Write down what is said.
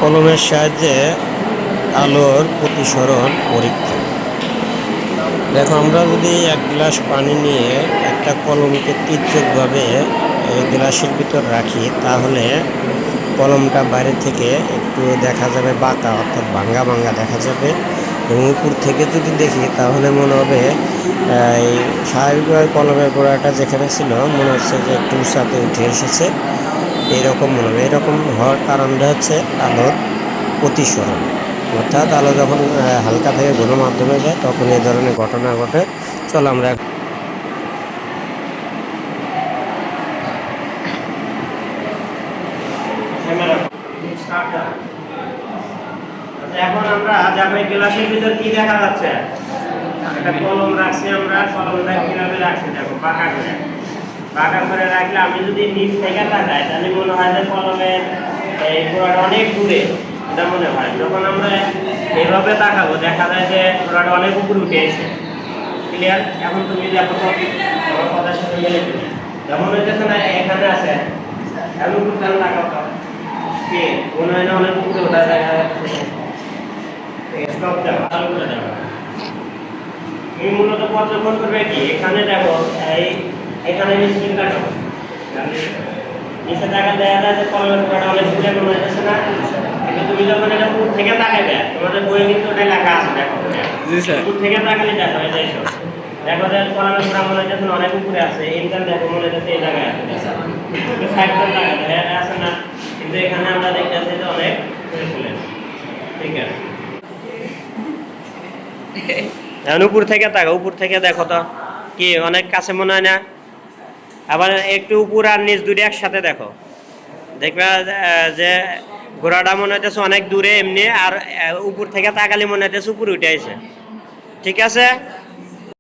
কলমের সাহায্যে আলোর প্রতিসরণ পরীক্ষা। দেখো, আমরা যদি এক গ্লাস পানি নিয়ে একটা কলমকে তীর্যকভাবে গ্লাসের ভিতর রাখি, তাহলে কলমটা বাইরে থেকে একটু দেখা যাবে বাঁকা, অর্থাৎ ভাঙ্গা ভাঙ্গা দেখা যাবে। এবং উপর থেকে যদি দেখি তাহলে মনে হবে এই স্বাভাবিকভাবে কলমের গোড়াটা যেখানে ছিল মনে হচ্ছে যে একটু উঁচাতে উঠে এসেছে, এইরকম মনে হবে। এরকম হওয়ার কারণটা হচ্ছে আলোর প্রতিসরণ, অর্থাৎ আলো যখন হালকা থেকে ঘন মাধ্যমে যায় তখন এই ধরনের ঘটনা ঘটে। চলো আমরা এখন আমরা যাবো গ্লাসের ভিতর কি দেখা যাচ্ছে, একটা কলম রাখছি। আমরা কলমটা কিভাবে রাখছি দেখো, পাকা করে রাখলে আমি যদি নিচ থেকে তাকাই তাহলে মনে হয় যে কলমের এই গোড়াটা অনেক দূরে, এটা মনে হয়। যখন আমরা এইভাবে তাকাবো দেখা যায় যে গোড়াটা অনেক উপরে উঠে এসে। ক্লিয়ার? এখন তুমি দেখো তো আমার কথার সাথে মিলে দিবে, যেমন হইতেছে না এখানে আছে, এখন উপর তাহলে তাকাও তো কি মনে হয় না অনেক উপরে ওঠা দেখা যাচ্ছে। স্টপ দাও, চালু করে দাও। তুমি মূলত পর্যবেক্ষণ করবে কি, এখানে দেখো এখানে স্ক্রিন কাটো, নিচে টাকা দেওয়া যায় যে কলমের গোড়াটা অনেক দূরে মনে হচ্ছে না, কিন্তু তুমি যখন এটা উপর থেকে তাকাবে তোমাদের বইয়ে কিন্তু ওটা লেখা আছে। দেখো উপর থেকে তাকালে দেখো এই যে দেখো যে কলমের গোড়া মনে হচ্ছে অনেক উপরে আছে, এইখানে দেখো মনে হচ্ছে এই জায়গায় আছে, সাইডটা টাকা আছে না, কিন্তু এখানে আমরা দেখতে পাচ্ছি যে অনেক উপরে চলে আসে। ঠিক আছে, এখন উপর থেকে তাকাও, উপর থেকে দেখো তো কি অনেক কাছে মনে হয় না? আবার একটু উপর আর নিচ দুটো একসাথে দেখো, দেখবা যে ঘোড়াটা মনে হইতেছে অনেক দূরে এমনি, আর উপর থেকে তাকালে মনে হইতেছে উপরে উঠে আসে। ঠিক আছে।